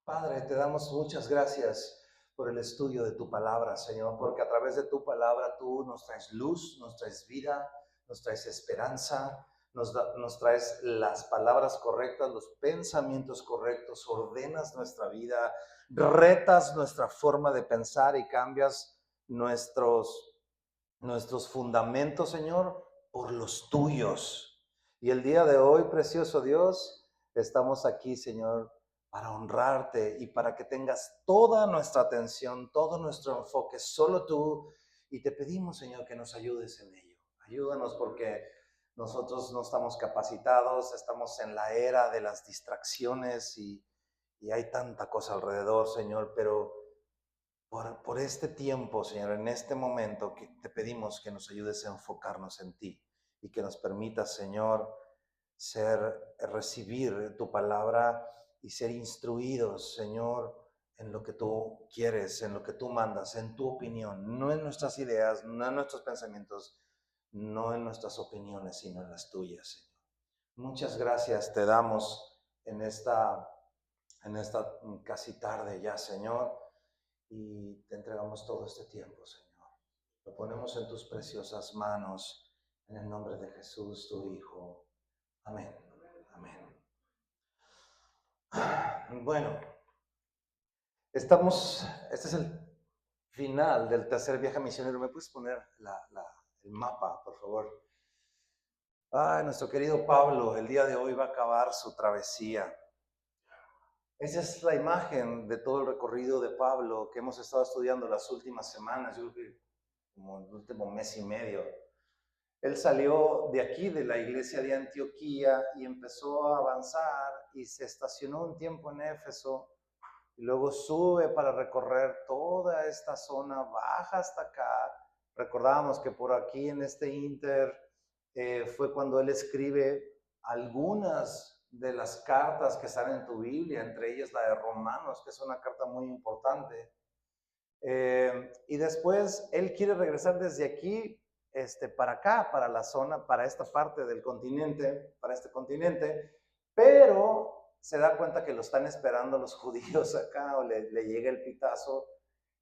Padre, te damos muchas gracias por el estudio de tu palabra, Señor, porque a través de tu palabra tú nos traes luz, nos traes vida, nos traes esperanza, nos traes las palabras correctas, los pensamientos correctos, ordenas nuestra vida, retas nuestra forma de pensar y cambias nuestros fundamentos, Señor, por los tuyos. Y el día de hoy, precioso Dios, estamos aquí, Señor, para honrarte y para que tengas toda nuestra atención, todo nuestro enfoque, solo tú. Y te pedimos, Señor, que nos ayudes en ello. Ayúdanos porque nosotros no estamos capacitados, estamos en la era de las distracciones y hay tanta cosa alrededor, Señor, pero por este tiempo, Señor, en este momento, que te pedimos que nos ayudes a enfocarnos en ti y que nos permitas, Señor, recibir tu palabra y ser instruidos, Señor, en lo que tú quieres, en lo que tú mandas, en tu opinión, no en nuestras ideas, no en nuestros pensamientos, no en nuestras opiniones, sino en las tuyas, Señor. Muchas gracias te damos en esta casi tarde ya, Señor, y te entregamos todo este tiempo, Señor. Lo ponemos en tus preciosas manos, en el nombre de Jesús, tu Hijo. Amén. Amén. Bueno, este es el final del tercer viaje misionero. ¿Me puedes poner el mapa, por favor? Nuestro querido Pablo, el día de hoy va a acabar su travesía. Esa es la imagen de todo el recorrido de Pablo que hemos estado estudiando las últimas semanas, yo creo que como el último mes y medio. Él salió de aquí, de la iglesia de Antioquía, y empezó a avanzar y se estacionó un tiempo en Éfeso, y luego sube para recorrer toda esta zona, baja hasta acá. Recordábamos que por aquí en este inter fue cuando él escribe algunas de las cartas que están en tu Biblia, entre ellas la de Romanos, que es una carta muy importante. Y después él quiere regresar desde aquí para acá, para la zona, para esta parte del continente, para este continente, pero se da cuenta que lo están esperando los judíos acá, o le llega el pitazo,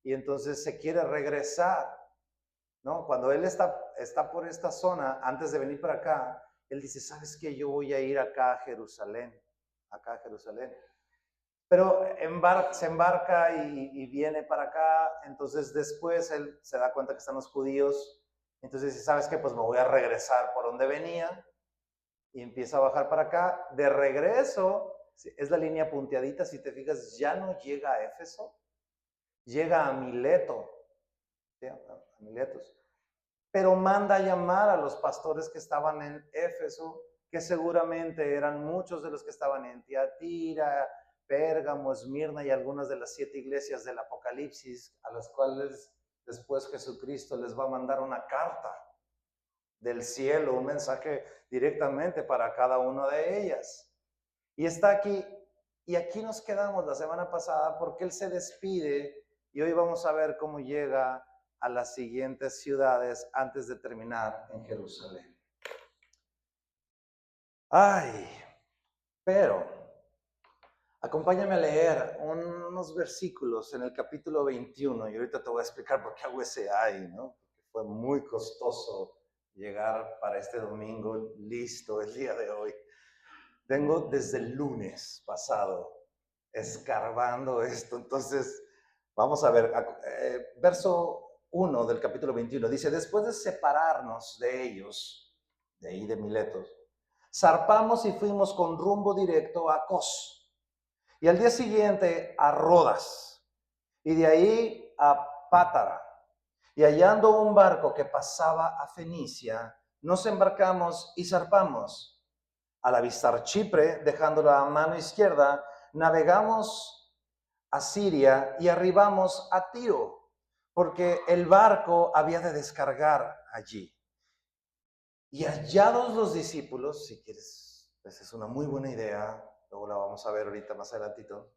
y entonces se quiere regresar, ¿no? Cuando él está por esta zona, antes de venir para acá, él dice, ¿sabes qué? Yo voy a ir acá a Jerusalén, pero se embarca y viene para acá. Entonces después él se da cuenta que están los judíos, entonces dice, ¿sabes qué? Pues me voy a regresar por donde venía, y empieza a bajar para acá. De regreso, es la línea punteadita, si te fijas, ya no llega a Éfeso, llega a Mileto, ¿sí? A Miletos, pero manda a llamar a los pastores que estaban en Éfeso, que seguramente eran muchos de los que estaban en Tiatira, Pérgamo, Esmirna y algunas de las 7 iglesias del Apocalipsis, a las cuales después Jesucristo les va a mandar una carta del cielo, un mensaje directamente para cada una de ellas. Y está aquí, y aquí nos quedamos la semana pasada porque él se despide, y hoy vamos a ver cómo llega a las siguientes ciudades antes de terminar en Jerusalén. Pero acompáñame a leer unos versículos en el capítulo 21, y ahorita te voy a explicar por qué hago ese ¿no? Porque fue muy costoso llegar para este domingo listo el día de hoy. Tengo desde el lunes pasado escarbando esto. Entonces, vamos a ver, verso 1 del capítulo 21, dice, después de separarnos de ellos, de ahí de Miletos, zarpamos y fuimos con rumbo directo a Cos, y al día siguiente a Rodas, y de ahí a Pátara, y hallando un barco que pasaba a Fenicia, nos embarcamos y zarpamos. Al avistar Chipre, dejándola a mano izquierda, navegamos a Siria y arribamos a Tiro, porque el barco había de descargar allí. Y hallados los discípulos, si quieres, esa es una muy buena idea, luego la vamos a ver ahorita más adelantito.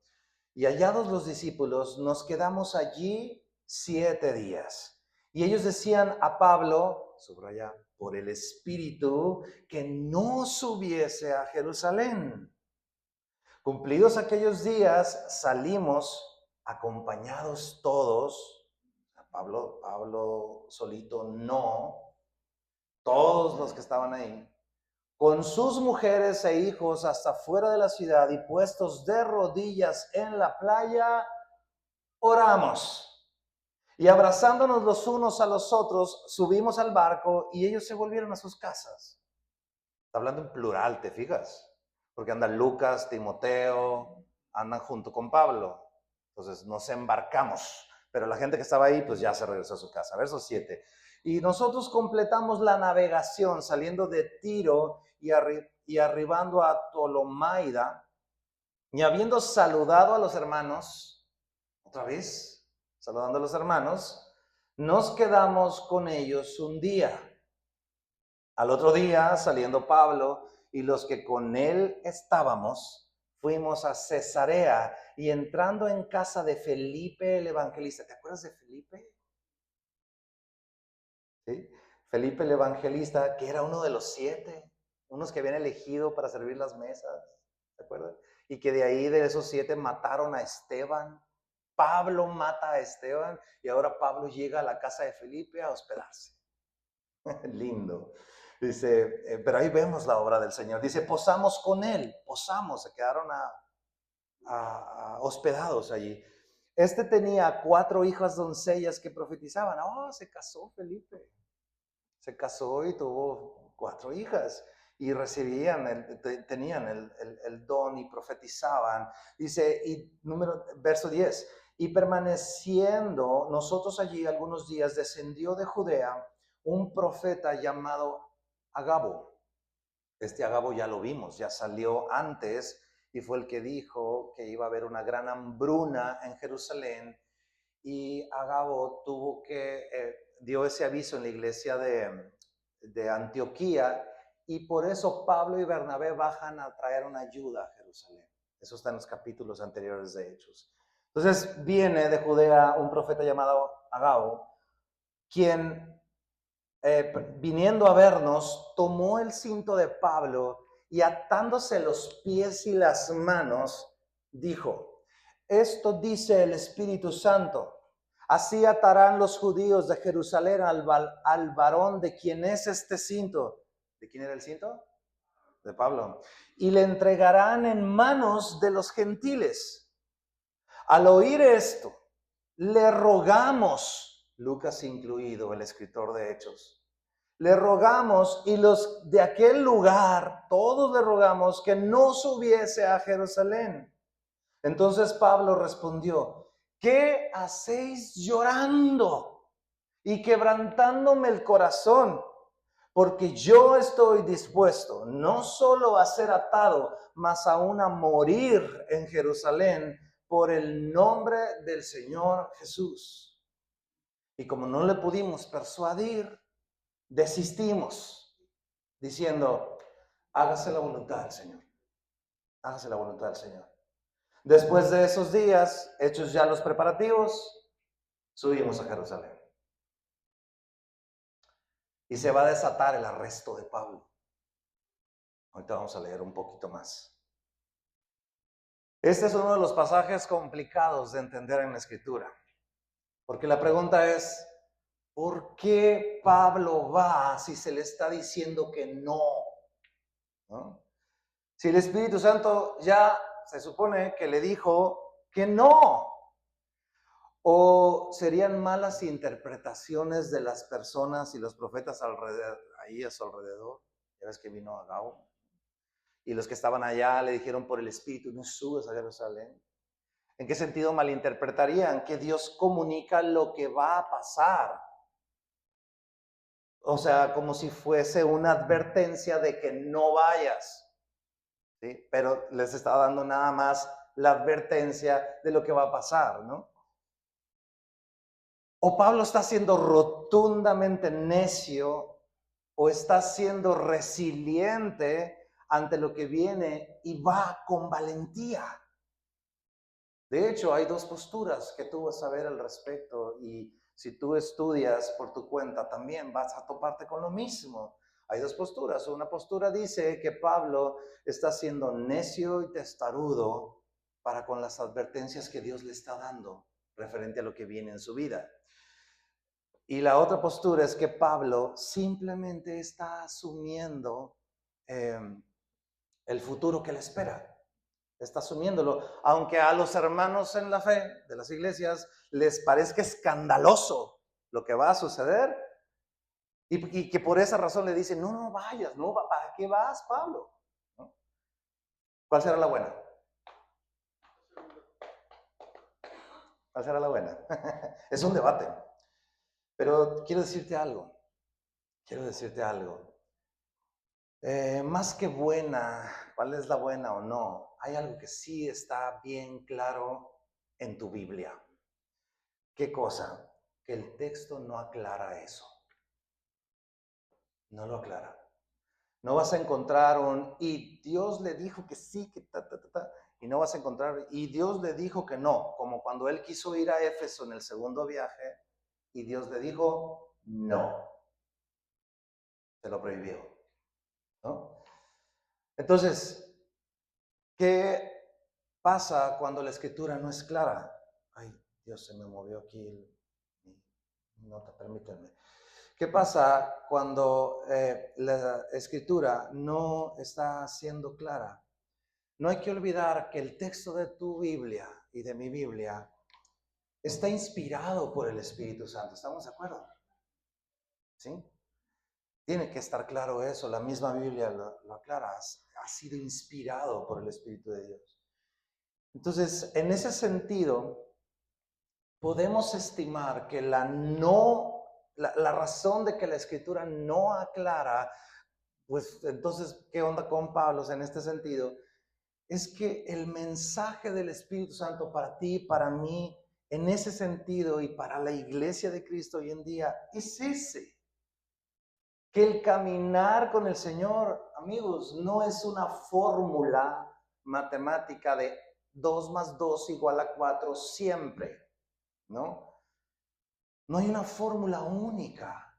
Y hallados los discípulos, nos quedamos allí 7 días. Y ellos decían a Pablo, subraya, por el Espíritu, que no subiese a Jerusalén. Cumplidos aquellos días, salimos acompañados todos. Pablo solito no, todos los que estaban ahí, con sus mujeres e hijos hasta fuera de la ciudad, y puestos de rodillas en la playa, oramos. Y abrazándonos los unos a los otros, subimos al barco y ellos se volvieron a sus casas. Está hablando en plural, ¿te fijas? Porque andan Lucas, Timoteo, andan junto con Pablo. Entonces nos embarcamos. Pero la gente que estaba ahí, pues ya se regresó a su casa. Verso 7. Y nosotros completamos la navegación saliendo de Tiro y arribando a Tolomaida. Y habiendo saludado a los hermanos, otra vez, saludando a los hermanos, nos quedamos con ellos un día. Al otro día, saliendo Pablo y los que con él estábamos, fuimos a Cesarea, y entrando en casa de Felipe el evangelista. ¿Te acuerdas de Felipe? ¿Sí? Felipe el evangelista, que era uno de los 7, unos que habían elegido para servir las mesas. ¿Te acuerdas? Y que de ahí, de esos 7, mataron a Esteban. Pablo mata a Esteban y ahora Pablo llega a la casa de Felipe a hospedarse. Lindo. Dice, pero ahí vemos la obra del Señor. Dice, posamos con él, se quedaron hospedados allí. Este tenía 4 hijas doncellas que profetizaban. Oh, se casó Felipe. Se casó y tuvo 4 hijas. Y recibían, tenían el don y profetizaban. Dice, verso 10. Y permaneciendo nosotros allí algunos días, descendió de Judea un profeta llamado Agabo. Este Agabo ya lo vimos, ya salió antes y fue el que dijo que iba a haber una gran hambruna en Jerusalén, y Agabo dio ese aviso en la iglesia de Antioquía, y por eso Pablo y Bernabé bajan a traer una ayuda a Jerusalén. Eso está en los capítulos anteriores de Hechos. Entonces viene de Judea un profeta llamado Agabo, quien viniendo a vernos, tomó el cinto de Pablo y atándose los pies y las manos, dijo, esto dice el Espíritu Santo, así atarán los judíos de Jerusalén al varón de quien es este cinto. ¿De quién era el cinto? De Pablo. Y le entregarán en manos de los gentiles. Al oír esto, le rogamos, Lucas incluido, el escritor de Hechos, le rogamos, y los de aquel lugar, todos le rogamos que no subiese a Jerusalén. Entonces Pablo respondió, ¿qué hacéis llorando y quebrantándome el corazón? Porque yo estoy dispuesto no solo a ser atado, mas aún a morir en Jerusalén por el nombre del Señor Jesús. Y como no le pudimos persuadir, desistimos, diciendo, hágase la voluntad del Señor, hágase la voluntad del Señor. Después de esos días, hechos ya los preparativos, subimos a Jerusalén. Y se va a desatar el arresto de Pablo. Ahorita vamos a leer un poquito más. Este es uno de los pasajes complicados de entender en la Escritura, porque la pregunta es, ¿por qué Pablo va si se le está diciendo que no? ¿No? Si el Espíritu Santo ya se supone que le dijo que no. ¿O serían malas interpretaciones de las personas y los profetas ahí a su alrededor? Ya ves que vino Agabo. Y los que estaban allá le dijeron por el Espíritu, no subas a Jerusalén. ¿En qué sentido malinterpretarían? Que Dios comunica lo que va a pasar. O sea, como si fuese una advertencia de que no vayas. ¿Sí? Pero les estaba dando nada más la advertencia de lo que va a pasar, ¿no? O Pablo está siendo rotundamente necio, o está siendo resiliente ante lo que viene y va con valentía. De hecho, hay 2 posturas que tú vas a ver al respecto, y si tú estudias por tu cuenta también vas a toparte con lo mismo. Hay dos posturas. Una postura dice que Pablo está siendo necio y testarudo para con las advertencias que Dios le está dando referente a lo que viene en su vida. Y la otra postura es que Pablo simplemente está asumiendo el futuro que le espera. Está asumiéndolo, aunque a los hermanos en la fe de las iglesias les parezca escandaloso lo que va a suceder, y que por esa razón le dicen, no vayas, no, ¿para qué vas, Pablo? ¿No? ¿Cuál será la buena? ¿Cuál será la buena? Es un debate, pero quiero decirte algo, más que buena, ¿cuál es la buena o no? Hay algo que sí está bien claro en tu Biblia. ¿Qué cosa? Que el texto no aclara eso. No lo aclara. No vas a encontrar y Dios le dijo que sí, que y no vas a encontrar, y Dios le dijo que no, como cuando él quiso ir a Éfeso en el segundo viaje, y Dios le dijo no, se lo prohibió, ¿no? Entonces, ¿qué pasa cuando la escritura no es clara? Ay, Dios, se me movió aquí mi nota, permítanme. ¿Qué pasa cuando la escritura no está siendo clara? No hay que olvidar que el texto de tu Biblia y de mi Biblia está inspirado por el Espíritu Santo. ¿Estamos de acuerdo? ¿Sí? Tiene que estar claro eso. La misma Biblia lo aclara. Ha sido inspirado por el Espíritu de Dios. Entonces, en ese sentido, podemos estimar que la razón de que la Escritura no aclara, pues entonces, ¿qué onda con Pablo en este sentido? Es que el mensaje del Espíritu Santo para ti, para mí, en ese sentido y para la iglesia de Cristo hoy en día, es ese. Que el caminar con el Señor, amigos, no es una fórmula matemática de 2 más 2 igual a 4 siempre, ¿no? No hay una fórmula única.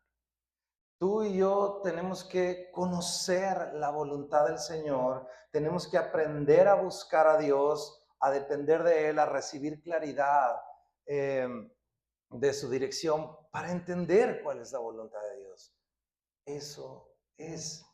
Tú y yo tenemos que conocer la voluntad del Señor, tenemos que aprender a buscar a Dios, a depender de Él, a recibir claridad de su dirección para entender cuál es la voluntad de Dios. Eso es.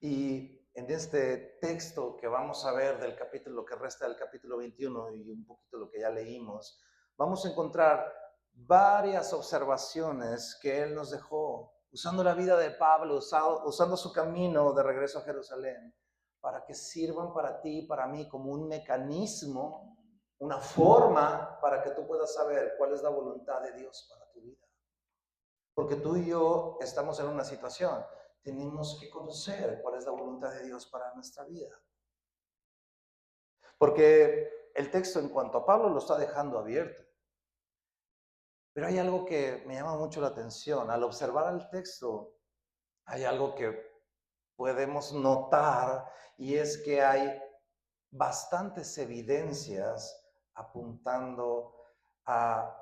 Y en este texto que vamos a ver del capítulo, lo que resta del capítulo 21 y un poquito lo que ya leímos, vamos a encontrar varias observaciones que él nos dejó, usando la vida de Pablo, usando su camino de regreso a Jerusalén, para que sirvan para ti y para mí como un mecanismo, una forma para que tú puedas saber cuál es la voluntad de Dios para tu vida. Porque tú y yo estamos en una situación, tenemos que conocer cuál es la voluntad de Dios para nuestra vida. Porque el texto en cuanto a Pablo lo está dejando abierto. Pero hay algo que me llama mucho la atención. Al observar el texto, hay algo que podemos notar y es que hay bastantes evidencias apuntando a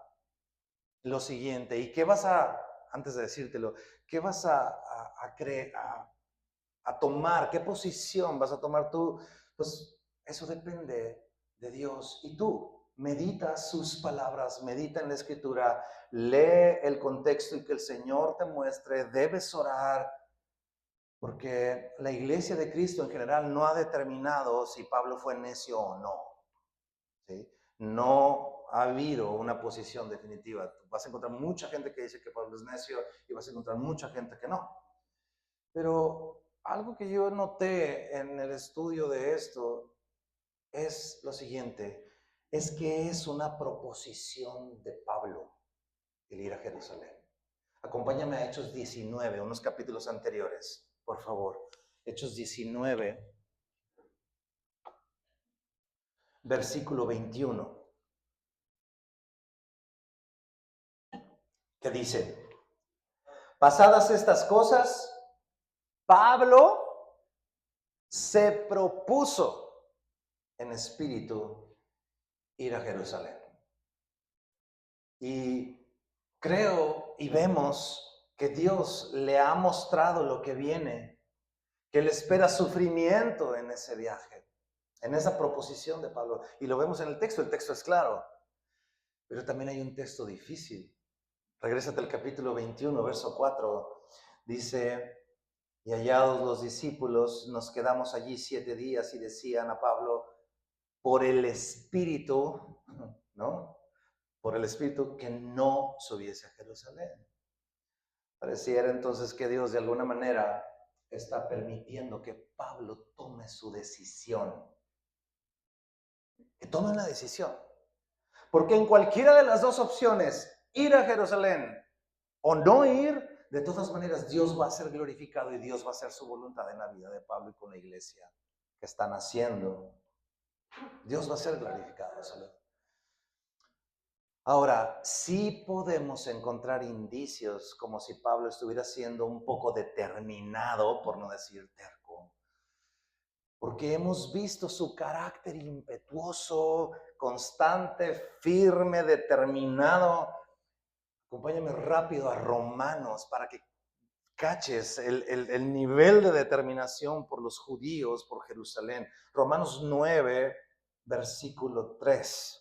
lo siguiente. ¿Y qué vas antes de decírtelo, qué vas a tomar? ¿Qué posición vas a tomar tú? Pues eso depende de Dios. Y tú, medita sus palabras, medita en la Escritura, lee el contexto y que el Señor te muestre. Debes orar, porque la iglesia de Cristo en general no ha determinado si Pablo fue necio o no. ¿Sí? No ha habido una posición definitiva. Vas a encontrar mucha gente que dice que Pablo es necio y vas a encontrar mucha gente que no. Pero algo que yo noté en el estudio de esto es lo siguiente, es que es una proposición de Pablo el ir a Jerusalén. Acompáñame a Hechos 19, unos capítulos anteriores, por favor. Hechos 19, versículo 21, que dice, pasadas estas cosas, Pablo se propuso en espíritu ir a Jerusalén. Y creo y vemos que Dios le ha mostrado lo que viene que le espera sufrimiento en ese viaje, en esa proposición de Pablo. Y lo vemos en el texto es claro, pero también hay un texto difícil. Regrésate al capítulo 21, verso 4, dice: y hallados los discípulos, nos quedamos allí 7 días y decían a Pablo, por el Espíritu, ¿no? Por el Espíritu, que no subiese a Jerusalén. Pareciera entonces que Dios de alguna manera está permitiendo que Pablo tome su decisión. Que tome una decisión. Porque en cualquiera de las dos opciones, ir a Jerusalén o no ir, de todas maneras Dios va a ser glorificado y Dios va a hacer su voluntad en la vida de Pablo y con la iglesia que están haciendo. Dios va a ser glorificado. ¿Sale? Ahora, sí podemos encontrar indicios como si Pablo estuviera siendo un poco determinado, por no decir terco, porque hemos visto su carácter impetuoso, constante, firme, determinado. Acompáñame rápido a Romanos para que caches el nivel de determinación por los judíos, por Jerusalén. Romanos 9, versículo 3.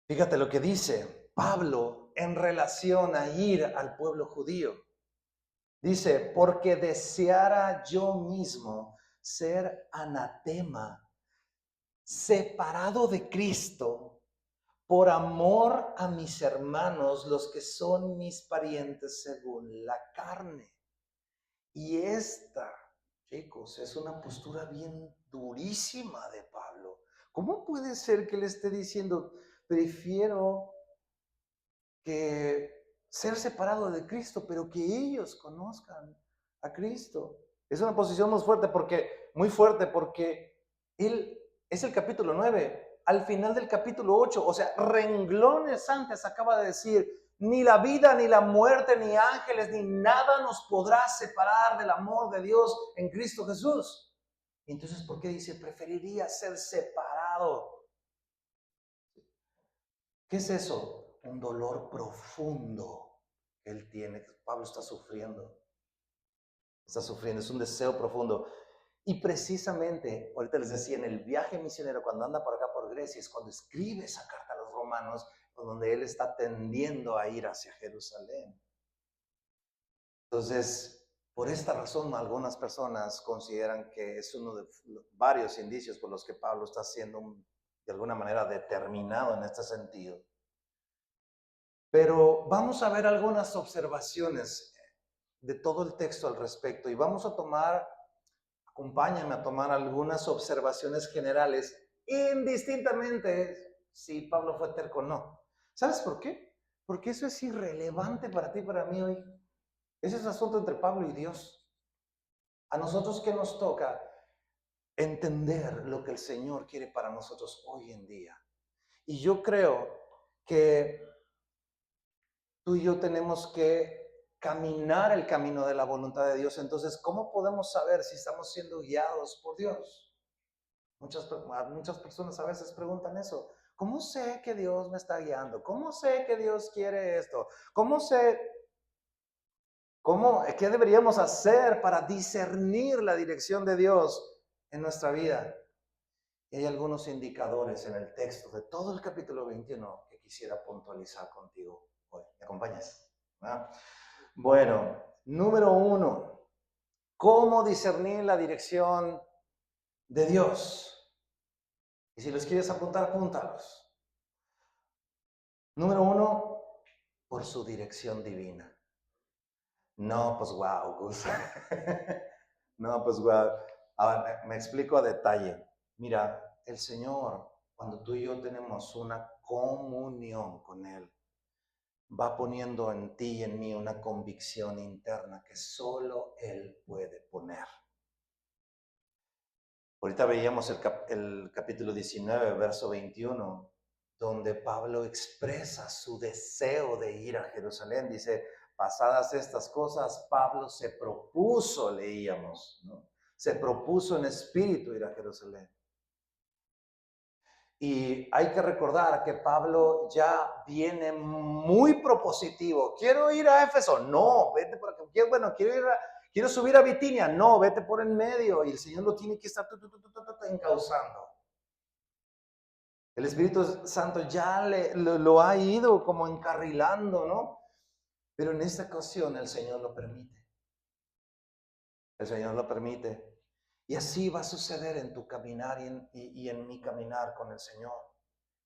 Fíjate lo que dice Pablo en relación a ir al pueblo judío. Dice, porque deseara yo mismo ser anatema, separado de Cristo, por amor a mis hermanos, los que son mis parientes según la carne. Y esta, chicos, es una postura bien durísima de Pablo. ¿Cómo puede ser que le esté diciendo, prefiero que ser separado de Cristo, pero que ellos conozcan a Cristo? Es una posición muy fuerte porque él es el capítulo 9, al final del capítulo 8, o sea, renglones antes acaba de decir, ni la vida, ni la muerte, ni ángeles, ni nada nos podrá separar del amor de Dios en Cristo Jesús. Entonces, ¿por qué dice, preferiría ser separado? ¿Qué es eso? Un dolor profundo que él tiene, que Pablo está sufriendo. Está sufriendo, es un deseo profundo. Y precisamente, ahorita les decía, en el viaje misionero, cuando anda por acá por Grecia, es cuando escribe esa carta a los romanos, donde él está tendiendo a ir hacia Jerusalén. Entonces, por esta razón, algunas personas consideran que es uno de varios indicios por los que Pablo está siendo de alguna manera determinado en este sentido. Pero vamos a ver algunas observaciones de todo el texto al respecto y vamos a acompáñame a tomar algunas observaciones generales, indistintamente si Pablo fue terco o no. ¿Sabes por qué? Porque eso es irrelevante para ti y para mí hoy. Ese es asunto entre Pablo y Dios. A nosotros que nos toca entender lo que el Señor quiere para nosotros hoy en día. Y yo creo que tú y yo tenemos que caminar el camino de la voluntad de Dios. Entonces, ¿cómo podemos saber si estamos siendo guiados por Dios? Muchas personas a veces preguntan eso. ¿Cómo sé que Dios me está guiando? ¿Cómo sé que Dios quiere esto? ¿Qué deberíamos hacer para discernir la dirección de Dios en nuestra vida? Y hay algunos indicadores en el texto de todo el capítulo 21 que quisiera puntualizar contigo hoy. ¿Me acompañas? ¿Ah? Bueno, número 1, ¿cómo discernir la dirección de Dios? Y si los quieres apuntar, apúntalos. Número 1, por su dirección divina. No, pues wow, Gus. No, pues wow. Ahora me explico a detalle. Mira, el Señor, cuando tú y yo tenemos una comunión con Él, va poniendo en ti y en mí una convicción interna que solo Él puede poner. Ahorita veíamos el capítulo 19, verso 21, donde Pablo expresa su deseo de ir a Jerusalén. Dice, pasadas estas cosas, Pablo se propuso, leíamos, ¿no? Se propuso en espíritu ir a Jerusalén. Y hay que recordar que Pablo ya viene muy propositivo. ¿Quiero ir a Éfeso? No, vete por aquí. Bueno, quiero Quiero subir a Bitinia. No, vete por en medio. Y el Señor lo tiene que estar encauzando. El Espíritu Santo ya lo ha ido como encarrilando, ¿no? Pero en esta ocasión el Señor lo permite. El Señor lo permite. Y así va a suceder en tu caminar y en mi caminar con el Señor.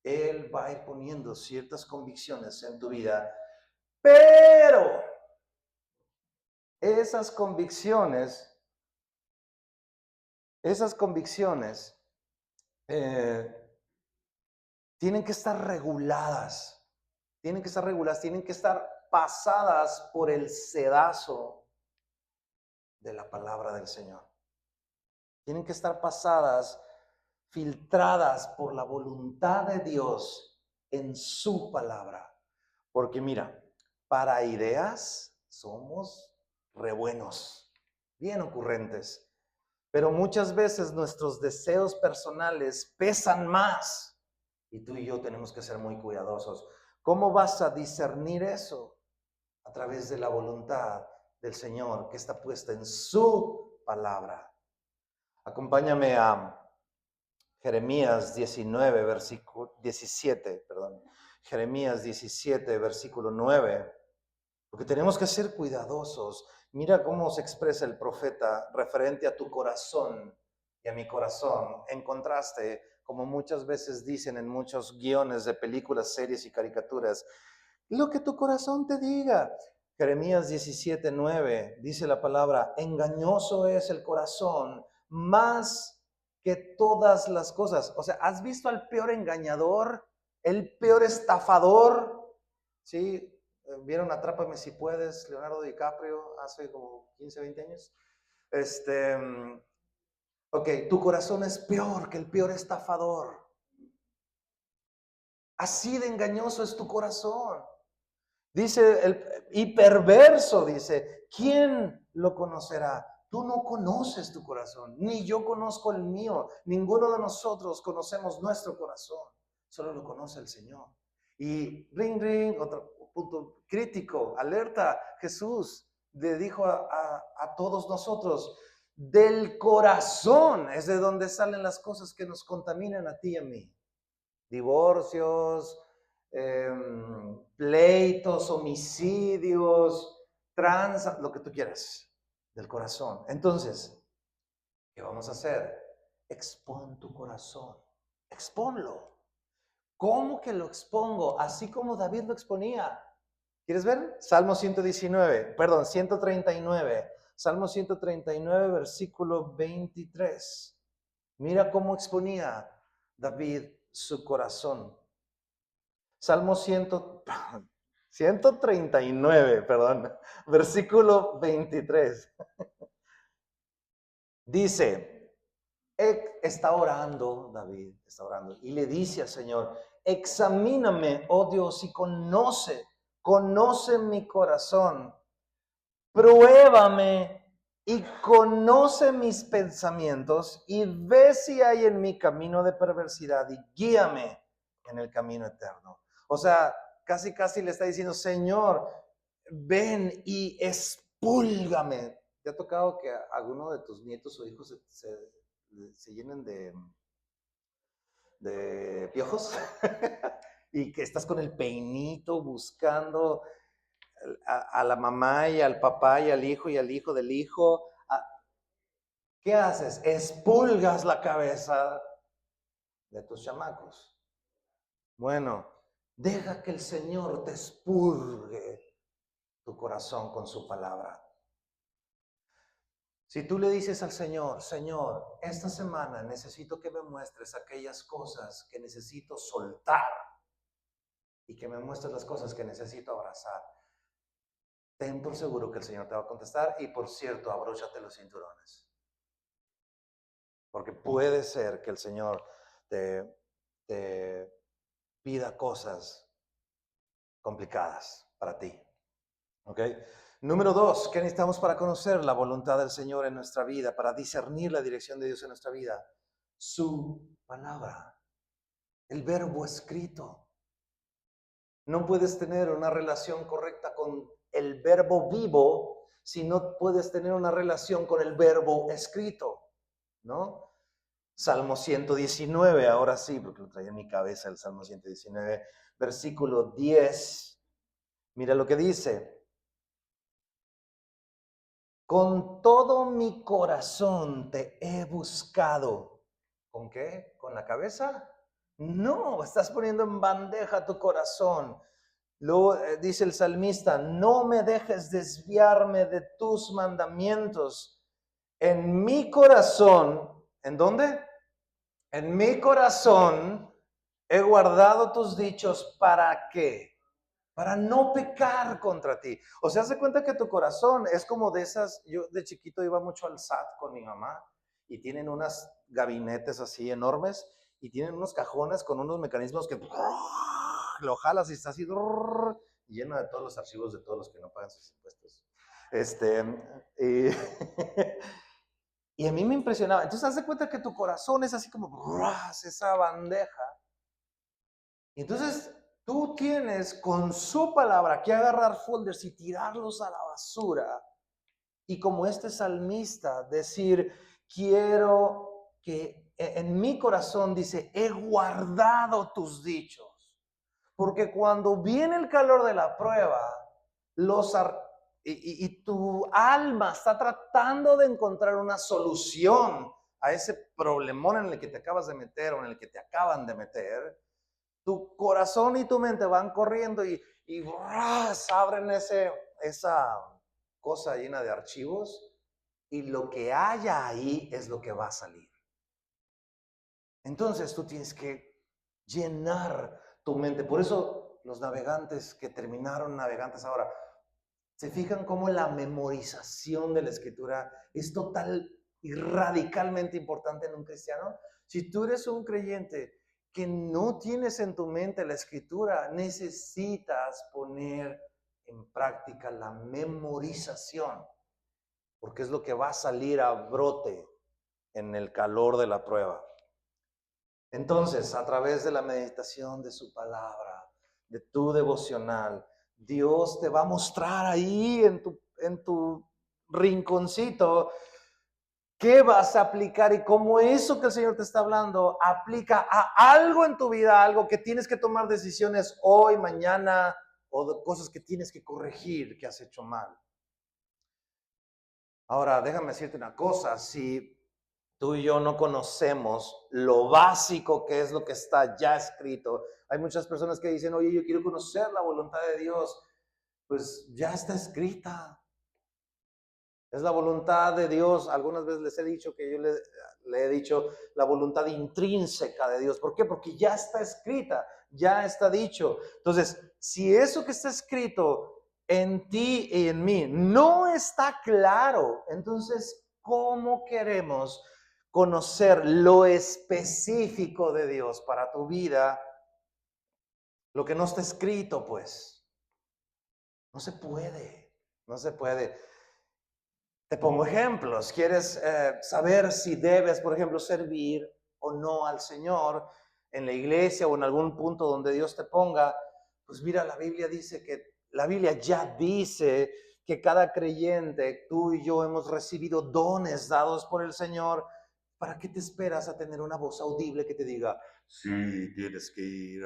Él va a ir poniendo ciertas convicciones en tu vida, pero esas convicciones tienen que estar reguladas, tienen que estar pasadas por el sedazo de la palabra del Señor. Tienen que estar pasadas, filtradas por la voluntad de Dios en su palabra. Porque mira, para ideas somos re buenos, bien ocurrentes, pero muchas veces nuestros deseos personales pesan más y tú y yo tenemos que ser muy cuidadosos. ¿Cómo vas a discernir eso? A través de la voluntad del Señor que está puesta en su palabra. Acompáñame a Jeremías 19, versículo 17, perdón. Jeremías 17, versículo 9. Porque tenemos que ser cuidadosos. Mira cómo se expresa el profeta referente a tu corazón y a mi corazón. En contraste, como muchas veces dicen en muchos guiones de películas, series y caricaturas, lo que tu corazón te diga. Jeremías 17, 9 dice la palabra, engañoso es el corazón más que todas las cosas. O sea, ¿has visto al peor engañador? El peor estafador, ¿sí? ¿Vieron Atrápame si puedes? Leonardo DiCaprio hace como 15, 20 años. Ok, tu corazón es peor que el peor estafador. Así de engañoso es tu corazón. Dice, y perverso, dice, ¿quién lo conocerá? Tú no conoces tu corazón, ni yo conozco el mío. Ninguno de nosotros conocemos nuestro corazón, solo lo conoce el Señor. Y ring, ring, otro punto crítico, alerta, Jesús le dijo a todos nosotros, del corazón es de donde salen las cosas que nos contaminan a ti y a mí. Divorcios, pleitos, homicidios, lo que tú quieras, del corazón. Entonces, ¿qué vamos a hacer? Expon tu corazón, exponlo. ¿Cómo que lo expongo? Así como David lo exponía. ¿Quieres ver? Salmo 119, perdón, 139. Salmo 139, versículo 23. Mira cómo exponía David su corazón. Salmo 139, perdón, versículo 23. Dice, está orando, David está orando, y le dice al Señor, examíname, oh Dios, y conoce mi corazón, pruébame y conoce mis pensamientos, y ve si hay en mi camino de perversidad, y guíame en el camino eterno. O sea, casi le está diciendo, Señor, ven y expúlgame. ¿Te ha tocado que alguno de tus nietos o hijos se llenen de piojos? Y que estás con el peinito buscando a la mamá y al papá y al hijo del hijo. ¿Qué haces? Expulgas la cabeza de tus chamacos. Bueno, deja que el Señor te expurgue tu corazón con su palabra. Si tú le dices al Señor, Señor, esta semana necesito que me muestres aquellas cosas que necesito soltar y que me muestres las cosas que necesito abrazar, ten por seguro que el Señor te va a contestar. Y por cierto, abróchate los cinturones. Porque puede ser que el Señor te pida cosas complicadas para ti. ¿Ok? Número 2, ¿qué necesitamos para conocer la voluntad del Señor en nuestra vida, para discernir la dirección de Dios en nuestra vida? Su palabra, el verbo escrito. No puedes tener una relación correcta con el verbo vivo si no puedes tener una relación con el verbo escrito, ¿no? Salmo 119, ahora sí, porque lo traía en mi cabeza el Salmo 119, versículo 10. Mira lo que dice. Con todo mi corazón te he buscado. ¿Con qué? ¿Con la cabeza? No, estás poniendo en bandeja tu corazón. Luego dice el salmista, no me dejes desviarme de tus mandamientos. En mi corazón, ¿en dónde? En mi corazón he guardado tus dichos. ¿Para qué? Para no pecar contra ti. O sea, se cuenta que tu corazón es como de esas, yo de chiquito iba mucho al SAT con mi mamá y tienen unos gabinetes así enormes y tienen unos cajones con unos mecanismos que lo jalas y está así lleno de todos los archivos de todos los que no pagan sus impuestos. Y, y a mí me impresionaba. Entonces, haz de cuenta que tu corazón es así como esa bandeja. Y entonces, tú tienes con su palabra que agarrar folders y tirarlos a la basura. Y como este salmista, decir, quiero que en mi corazón, dice, he guardado tus dichos. Porque cuando viene el calor de la prueba, y tu alma está tratando de encontrar una solución a ese problemón en el que te acabas de meter o en el que te acaban de meter, tu corazón y tu mente van corriendo y abren esa cosa llena de archivos y lo que haya ahí es lo que va a salir. Entonces tú tienes que llenar tu mente. Por eso los navegantes que terminaron navegantes ahora, ¿se fijan cómo la memorización de la escritura es total y radicalmente importante en un cristiano? Si tú eres un creyente que no tienes en tu mente la escritura, necesitas poner en práctica la memorización, porque es lo que va a salir a brote en el calor de la prueba. Entonces, a través de la meditación de su palabra, de tu devocional, Dios te va a mostrar ahí en tu rinconcito qué vas a aplicar y cómo eso que el Señor te está hablando aplica a algo en tu vida, algo que tienes que tomar decisiones hoy, mañana, o de cosas que tienes que corregir que has hecho mal. Ahora, déjame decirte una cosa, si tú y yo no conocemos lo básico que es lo que está ya escrito, hay muchas personas que dicen, oye, yo quiero conocer la voluntad de Dios, pues ya está escrita. Es la voluntad de Dios. Algunas veces les he dicho que yo le he dicho la voluntad intrínseca de Dios. ¿Por qué? Porque ya está escrita, ya está dicho. Entonces, si eso que está escrito en ti y en mí no está claro, entonces, ¿cómo queremos conocer lo específico de Dios para tu vida? Lo que no está escrito, pues, no se puede, no se puede. Te pongo ejemplos. ¿Quieres saber si debes, por ejemplo, servir o no al Señor en la iglesia o en algún punto donde Dios te ponga? Pues mira, la Biblia ya dice que cada creyente, tú y yo hemos recibido dones dados por el Señor. ¿Para qué te esperas a tener una voz audible que te diga, sí, tienes que ir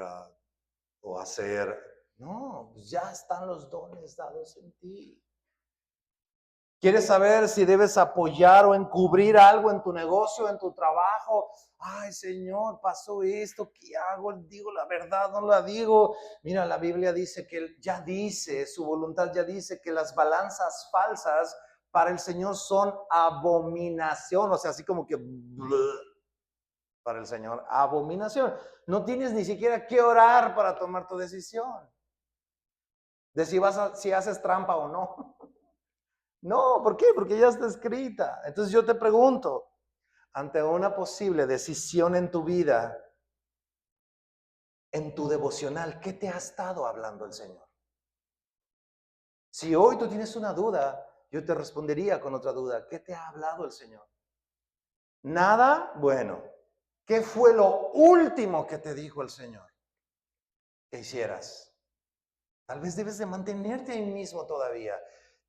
o hacer? No, pues ya están los dones dados en ti. ¿Quieres saber si debes apoyar o encubrir algo en tu negocio, en tu trabajo? Ay, Señor, pasó esto, ¿qué hago? ¿Digo la verdad? ¿No la digo? Mira, la Biblia dice que ya dice, su voluntad ya dice que las balanzas falsas para el Señor son abominación. O sea, así como que para el Señor, abominación. No tienes ni siquiera que orar para tomar tu decisión de si haces trampa o no. No, ¿por qué? Porque ya está escrita. Entonces yo te pregunto, ante una posible decisión en tu vida, en tu devocional, ¿qué te ha estado hablando el Señor? Si hoy tú tienes una duda, yo te respondería con otra duda. ¿Qué te ha hablado el Señor? Nada, bueno. ¿Qué fue lo último que te dijo el Señor que hicieras? Tal vez debes de mantenerte ahí mismo todavía.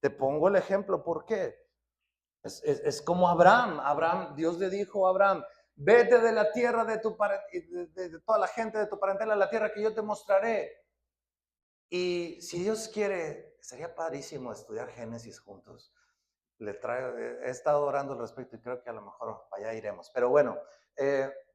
Te pongo el ejemplo, ¿por qué? Es como Abraham, Dios le dijo a Abraham, vete de la tierra de de toda la gente de tu parentela a la tierra que yo te mostraré. Y si Dios quiere, sería padrísimo estudiar Génesis juntos. He estado orando al respecto y creo que a lo mejor para allá iremos. Pero bueno,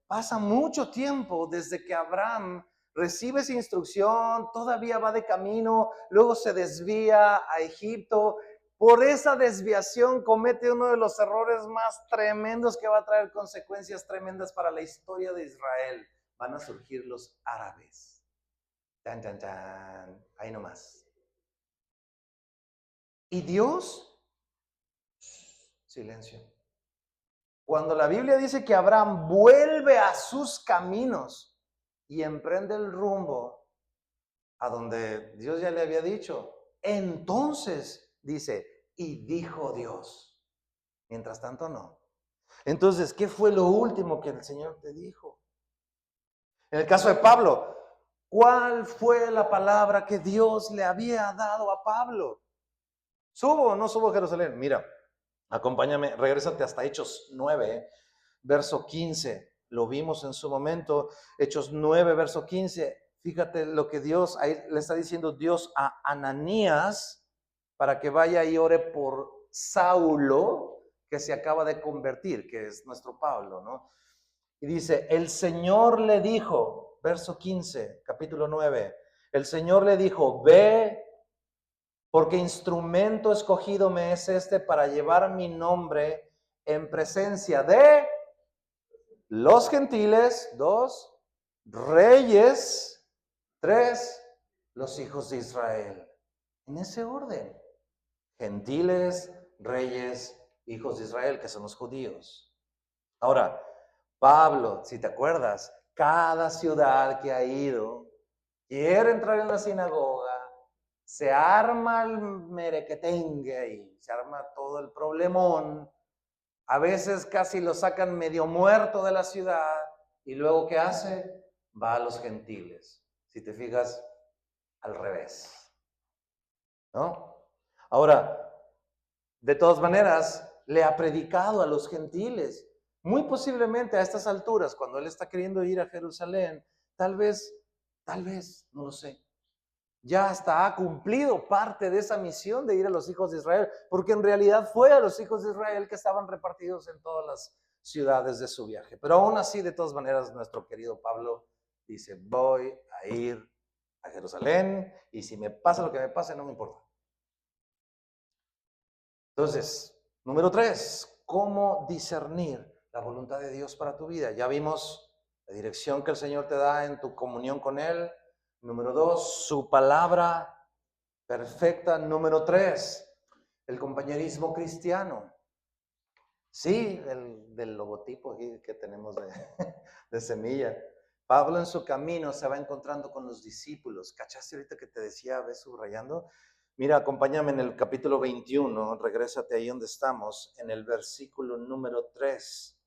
pasa mucho tiempo desde que Abraham recibe esa instrucción, todavía va de camino, luego se desvía a Egipto. Por esa desviación comete uno de los errores más tremendos que va a traer consecuencias tremendas para la historia de Israel. Van a surgir los árabes. Tan, tan, tan. Ahí nomás. Y Dios, silencio. Cuando la Biblia dice que Abraham vuelve a sus caminos y emprende el rumbo a donde Dios ya le había dicho, entonces dice, y dijo Dios. Mientras tanto, no. Entonces, ¿qué fue lo último que el Señor te dijo? En el caso de Pablo, ¿cuál fue la palabra que Dios le había dado a Pablo? ¿Subo o no subo a Jerusalén? Mira, acompáñame, regrésate hasta Hechos 9, verso 15. Lo vimos en su momento, Hechos 9, verso 15. Fíjate lo que Dios, ahí le está diciendo Dios a Ananías para que vaya y ore por Saulo, que se acaba de convertir, que es nuestro Pablo, ¿no? Y dice, el Señor le dijo, verso 15, capítulo 9, el Señor le dijo, ve, porque instrumento escogido me es este para llevar mi nombre en presencia de los gentiles, 2, reyes, 3, los hijos de Israel. En ese orden, gentiles, reyes, hijos de Israel, que son los judíos. Ahora, Pablo, si te acuerdas, cada ciudad que ha ido, quiere entrar en la sinagoga, se arma el merequetengue ahí, se arma todo el problemón. A veces casi lo sacan medio muerto de la ciudad y luego ¿qué hace? Va a los gentiles. Si te fijas, al revés, ¿no? Ahora, de todas maneras, le ha predicado a los gentiles. Muy posiblemente a estas alturas, cuando él está queriendo ir a Jerusalén, tal vez, no lo sé, ya hasta ha cumplido parte de esa misión de ir a los hijos de Israel, porque en realidad fue a los hijos de Israel que estaban repartidos en todas las ciudades de su viaje. Pero aún así, de todas maneras, nuestro querido Pablo dice, voy a ir a Jerusalén y si me pasa lo que me pase, no me importa. Entonces, número 3, ¿cómo discernir la voluntad de Dios para tu vida? Ya vimos la dirección que el Señor te da en tu comunión con Él. Número 2, su palabra perfecta. Número 3, el compañerismo cristiano. Sí, del logotipo que tenemos de semilla. Pablo en su camino se va encontrando con los discípulos. ¿Cachaste ahorita que te decía, ves subrayando? Mira, acompáñame en el capítulo 21, regrésate ahí donde estamos, en el versículo número 3.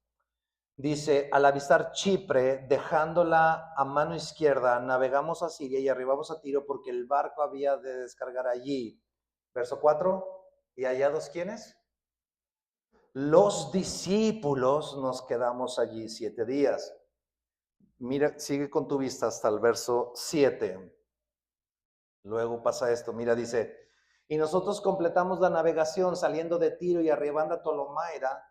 Dice, al avistar Chipre, dejándola a mano izquierda, navegamos a Siria y arribamos a Tiro porque el barco había de descargar allí. Verso 4, ¿y hallados quiénes? Los discípulos nos quedamos allí 7 días. Mira, sigue con tu vista hasta el verso 7. Luego pasa esto, mira, dice, y nosotros completamos la navegación saliendo de Tiro y arribando a Tolomaida,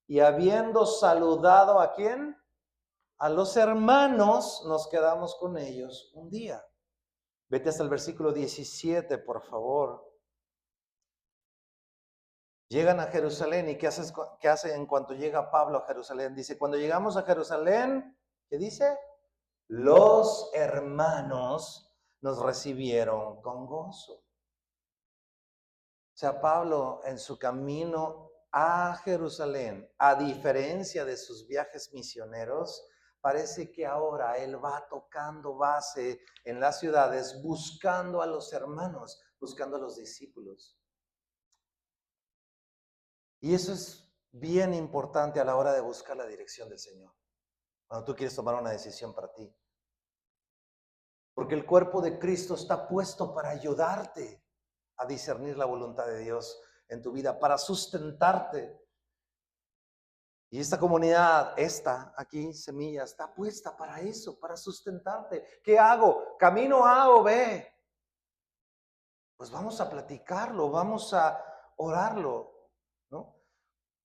y habiendo saludado ¿a quién? A los hermanos, nos quedamos con ellos un día. Vete hasta el versículo 17, por favor. Llegan a Jerusalén y ¿qué hace en cuanto llega Pablo a Jerusalén? Dice, cuando llegamos a Jerusalén, ¿qué dice? Los hermanos nos recibieron con gozo. O sea, Pablo en su camino a Jerusalén, a diferencia de sus viajes misioneros, parece que ahora él va tocando base en las ciudades, buscando a los hermanos, buscando a los discípulos. Y eso es bien importante a la hora de buscar la dirección del Señor, cuando tú quieres tomar una decisión para ti. Porque el cuerpo de Cristo está puesto para ayudarte. a discernir la voluntad de Dios en tu vida, para sustentarte. Y esta comunidad, esta aquí, Semilla, está puesta para eso, para sustentarte. ¿Qué hago? ¿Camino A o B? Pues vamos a platicarlo, vamos a orarlo, ¿no?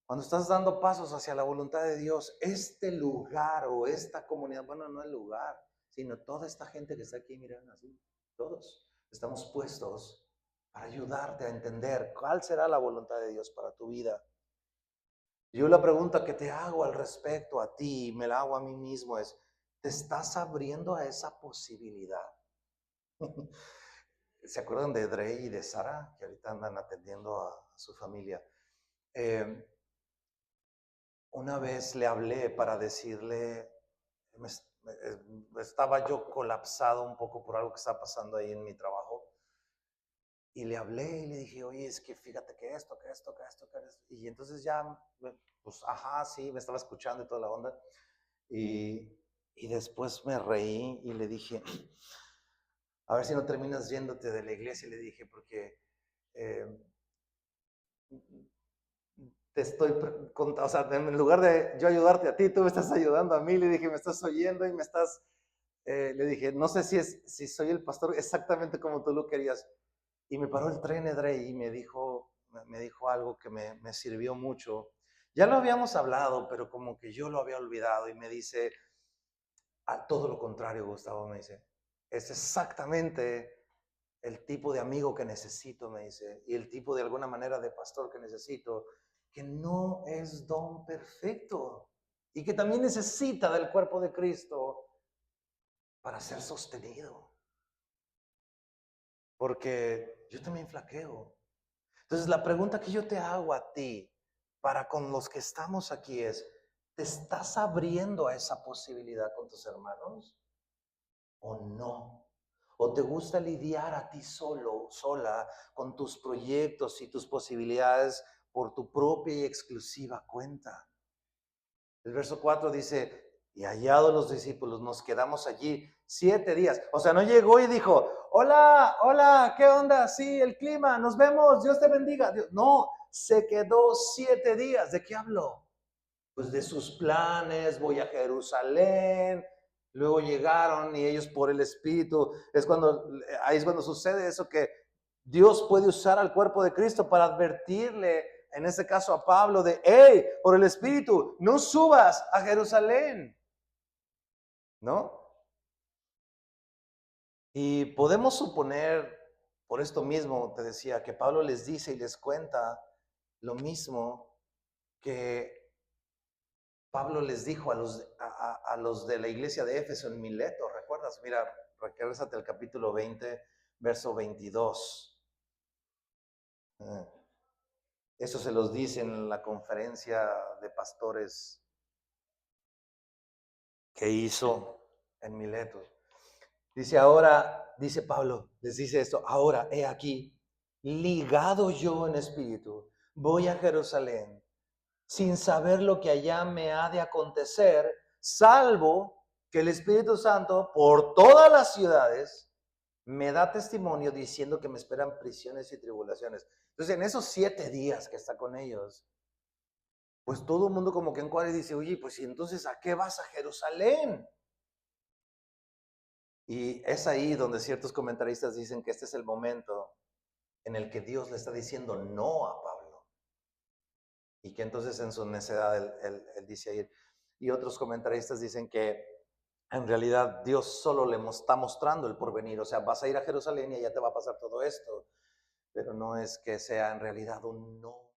Cuando estás dando pasos hacia la voluntad de Dios, este lugar o esta comunidad, bueno, no el lugar, sino toda esta gente que está aquí, miren así, todos estamos puestos para ayudarte a entender cuál será la voluntad de Dios para tu vida. Yo la pregunta que te hago al respecto a ti, me la hago a mí mismo, es, ¿te estás abriendo a esa posibilidad? ¿Se acuerdan de Dre y de Sara, que ahorita andan atendiendo a su familia? Una vez le hablé para decirle, estaba yo colapsado un poco por algo que estaba pasando ahí en mi trabajo. Y le hablé y le dije, oye, es que fíjate que esto. Y entonces ya, pues, ajá, sí, me estaba escuchando y toda la onda. Y después me reí y le dije, a ver si no terminas yéndote de la iglesia. Y le dije, porque te estoy, o sea, en lugar de yo ayudarte a ti, tú me estás ayudando a mí. Le dije, me estás oyendo y me estás, le dije, no sé si soy el pastor exactamente como tú lo querías. Y me paró el tren, Edrey, y me dijo algo que me sirvió mucho. Ya lo habíamos hablado, pero como que yo lo había olvidado. Y me dice, a todo lo contrario, Gustavo, me dice, es exactamente el tipo de amigo que necesito, me dice, y el tipo de alguna manera de pastor que necesito, que no es don perfecto y que también necesita del cuerpo de Cristo para ser sostenido. Porque yo también flaqueo. Entonces la pregunta que yo te hago a ti, para con los que estamos aquí es, ¿te estás abriendo a esa posibilidad con tus hermanos o no? ¿O te gusta lidiar a ti solo, sola, con tus proyectos y tus posibilidades por tu propia y exclusiva cuenta? El verso 4 dice, y hallados los discípulos, nos quedamos allí 7 días. O sea, no llegó y dijo, hola, ¿qué onda? Sí, el clima, nos vemos, Dios te bendiga. No, se quedó 7 días. ¿De qué habló? Pues de sus planes, voy a Jerusalén. Luego llegaron y ellos por el Espíritu, ahí es cuando sucede eso, que Dios puede usar al cuerpo de Cristo para advertirle, en este caso a Pablo, de, hey, por el Espíritu, no subas a Jerusalén, ¿no? Y podemos suponer, por esto mismo te decía, que Pablo les dice y les cuenta lo mismo que Pablo les dijo a los de la iglesia de Éfeso en Mileto. ¿Recuerdas? Mira, regrésate al capítulo 20, verso 22. Eso se los dice en la conferencia de pastores que hizo en Mileto. Dice ahora, dice Pablo, les dice esto, ahora he aquí, ligado yo en espíritu, voy a Jerusalén, sin saber lo que allá me ha de acontecer, salvo que el Espíritu Santo por todas las ciudades me da testimonio diciendo que me esperan prisiones y tribulaciones. Entonces, en esos 7 días que está con ellos, pues todo el mundo como que encuadra y dice, oye, pues ¿y entonces a qué vas a Jerusalén? Y es ahí donde ciertos comentaristas dicen que este es el momento en el que Dios le está diciendo no a Pablo. Y que entonces en su necedad él dice ir. Y otros comentaristas dicen que en realidad Dios solo le está mostrando el porvenir. O sea, vas a ir a Jerusalén y allá te va a pasar todo esto. Pero no es que sea en realidad un no